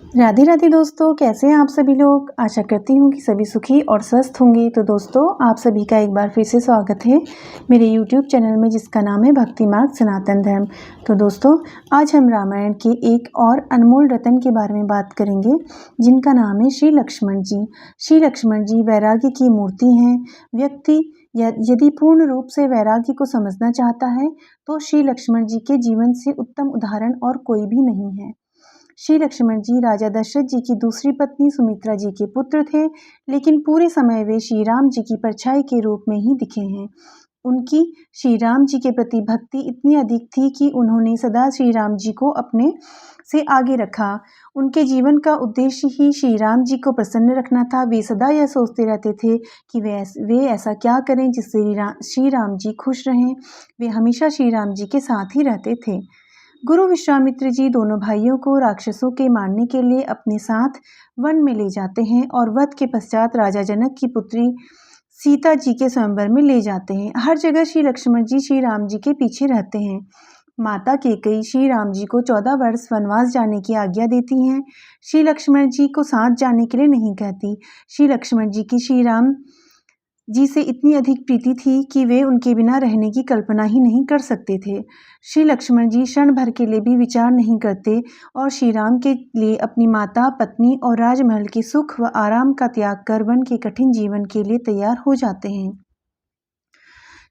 राधे राधे दोस्तों, कैसे हैं आप सभी लोग। आशा करती हूँ कि सभी सुखी और स्वस्थ होंगे। तो दोस्तों, आप सभी का एक बार फिर से स्वागत है मेरे यूट्यूब चैनल में, जिसका नाम है भक्ति मार्ग सनातन धर्म। तो दोस्तों, आज हम रामायण के एक और अनमोल रत्न के बारे में बात करेंगे, जिनका नाम है श्री लक्ष्मण जी। श्री लक्ष्मण जी वैराग्य की मूर्ति हैं। व्यक्ति यदि पूर्ण रूप से वैराग्य को समझना चाहता है तो श्री लक्ष्मण जी के जीवन से उत्तम उदाहरण और कोई भी नहीं है। श्री लक्ष्मण जी राजा दशरथ जी की दूसरी पत्नी सुमित्रा जी के पुत्र थे, लेकिन पूरे समय वे श्री राम जी की परछाई के रूप में ही दिखे हैं। उनकी श्री राम जी के प्रति भक्ति इतनी अधिक थी कि उन्होंने सदा श्री राम जी को अपने से आगे रखा। उनके जीवन का उद्देश्य ही श्री राम जी को प्रसन्न रखना था। वे सदा यह सोचते रहते थे कि वे ऐसा क्या करें जिससे श्री राम जी खुश रहें। वे हमेशा श्री राम जी के साथ ही रहते थे। गुरु विश्वामित्र जी दोनों भाइयों को राक्षसों के मारने के लिए अपने साथ वन में ले जाते हैं और वध के पश्चात राजा जनक की पुत्री सीता जी के स्वयंवर में ले जाते हैं। हर जगह श्री लक्ष्मण जी श्री राम जी के पीछे रहते हैं। माता कैकेयी श्री राम जी को 14 वर्ष वनवास जाने की आज्ञा देती हैं। श्री लक्ष्मण जी को साथ जाने के लिए नहीं कहती। श्री लक्ष्मण जी की श्री राम जी से इतनी अधिक प्रीति थी कि वे उनके बिना रहने की कल्पना ही नहीं कर सकते थे। श्री लक्ष्मण जी क्षण भर के लिए भी विचार नहीं करते और श्री राम के लिए अपनी माता, पत्नी और राजमहल के सुख व आराम का त्याग कर वन के कठिन जीवन के लिए तैयार हो जाते हैं।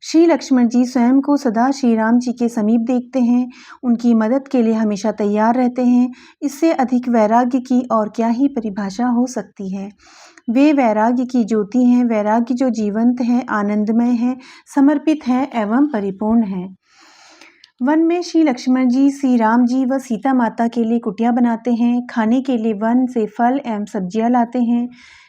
श्री लक्ष्मण जी स्वयं को सदा श्री राम जी के समीप देखते हैं, उनकी मदद के लिए हमेशा तैयार रहते हैं। इससे अधिक वैराग्य की और क्या ही परिभाषा हो सकती है। वे वैराग्य की ज्योति हैं। वैराग्य जो जीवंत है, आनंदमय है, समर्पित है एवं परिपूर्ण है। वन में श्री लक्ष्मण जी श्री राम जी व सीता माता के लिए कुटिया बनाते हैं। खाने के लिए वन से फल एवं सब्जियां लाते हैं।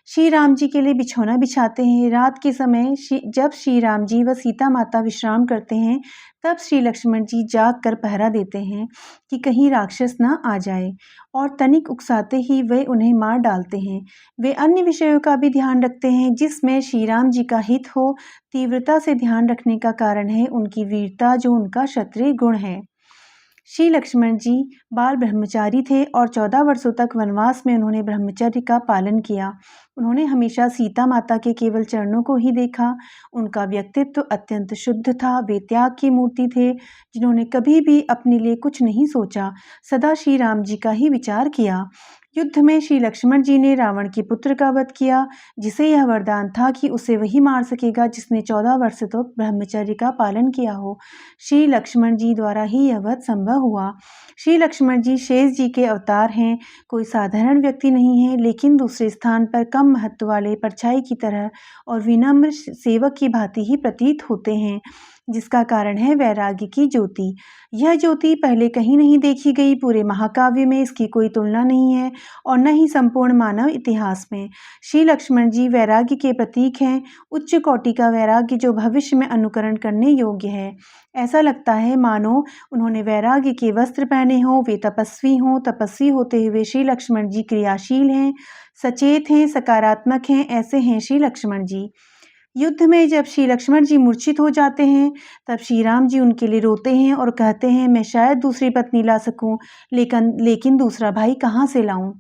श्री राम जी के लिए बिछौना बिछाते हैं। रात के समय जब श्री राम जी व सीता माता विश्राम करते हैं, तब श्री लक्ष्मण जी जाग कर पहरा देते हैं कि कहीं राक्षस न आ जाए, और तनिक उकसाते ही वे उन्हें मार डालते हैं। वे अन्य विषयों का भी ध्यान रखते हैं जिसमें श्री राम जी का हित हो। तीव्रता से ध्यान रखने का कारण है उनकी वीरता, जो उनका क्षत्रिय गुण है। श्री लक्ष्मण जी बाल ब्रह्मचारी थे और 14 वर्षों तक वनवास में उन्होंने ब्रह्मचर्य का पालन किया। उन्होंने हमेशा सीता माता के केवल चरणों को ही देखा। उनका व्यक्तित्व अत्यंत शुद्ध था। वे त्याग की मूर्ति थे, जिन्होंने कभी भी अपने लिए कुछ नहीं सोचा, सदा श्री राम जी का ही विचार किया। युद्ध में श्री लक्ष्मण जी ने रावण के पुत्र का वध किया, जिसे यह वरदान था कि उसे वही मार सकेगा जिसने 14 वर्ष तक ब्रह्मचर्य का पालन किया हो। श्री लक्ष्मण जी द्वारा ही यह वध संभव हुआ। श्री लक्ष्मण जी शेष जी के अवतार हैं। कोई साधारण व्यक्ति नहीं है, लेकिन दूसरे स्थान पर कम महत्व वाले परछाई की तरह और विनम्र सेवक की भांति ही प्रतीत होते हैं, जिसका कारण है वैराग्य की ज्योति। यह ज्योति पहले कहीं नहीं देखी गई। पूरे महाकाव्य में इसकी कोई तुलना नहीं है और न ही संपूर्ण मानव इतिहास में। श्री लक्ष्मण जी वैराग्य के प्रतीक हैं। उच्च कोटि का वैराग्य जो भविष्य में अनुकरण करने योग्य है। ऐसा लगता है मानो उन्होंने वैराग्य के वस्त्र पहने हों। वे तपस्वी हों। तपस्वी होते हुए श्री लक्ष्मण जी क्रियाशील हैं, सचेत हैं, सकारात्मक हैं। ऐसे हैं श्री लक्ष्मण जी। युद्ध में जब श्री लक्ष्मण जी मूर्छित हो जाते हैं, तब श्री राम जी उनके लिए रोते हैं और कहते हैं, मैं शायद दूसरी पत्नी ला सकूं, लेकिन दूसरा भाई कहाँ से लाऊं।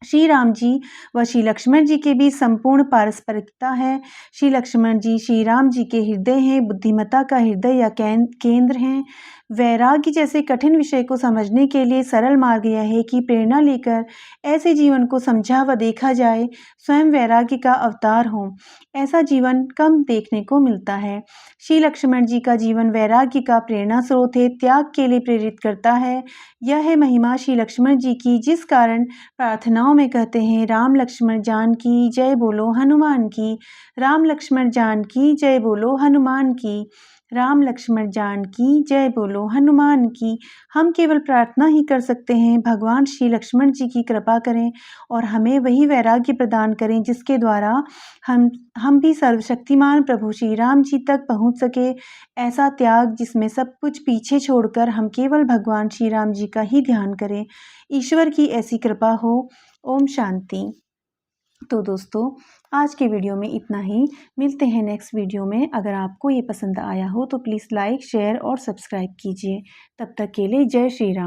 श्री राम जी व श्री लक्ष्मण जी के बीच संपूर्ण पारस्परिकता है। श्री लक्ष्मण जी श्री राम जी के हृदय हैं, बुद्धिमत्ता का हृदय या केंद्र हैं। वैराग्य जैसे कठिन विषय को समझने के लिए सरल मार्ग यह है कि प्रेरणा लेकर ऐसे जीवन को समझा व देखा जाए। स्वयं वैराग्य का अवतार हो, ऐसा जीवन कम देखने को मिलता है। श्री लक्ष्मण जी का जीवन वैराग्य का प्रेरणा स्रोत है, त्याग के लिए प्रेरित करता है। यह है महिमा श्री लक्ष्मण जी की, जिस कारण प्रार्थनाओं में कहते हैं, राम लक्ष्मण जान की जय बोलो हनुमान की। राम लक्ष्मण जान की जय बोलो हनुमान की। राम लक्ष्मण जान की जय बोलो हनुमान की। हम केवल प्रार्थना ही कर सकते हैं। भगवान श्री लक्ष्मण जी की कृपा करें और हमें वही वैराग्य प्रदान करें जिसके द्वारा हम भी सर्वशक्तिमान प्रभु श्री राम जी तक पहुंच सके। ऐसा त्याग जिसमें सब कुछ पीछे छोड़कर हम केवल भगवान श्री राम जी का ही ध्यान करें। ईश्वर की ऐसी कृपा हो। ओम शांति। तो दोस्तों, आज के वीडियो में इतना ही। मिलते हैं नेक्स्ट वीडियो में। अगर आपको ये पसंद आया हो तो प्लीज़ लाइक, शेयर और सब्सक्राइब कीजिए। तब तक के लिए जय श्री राम।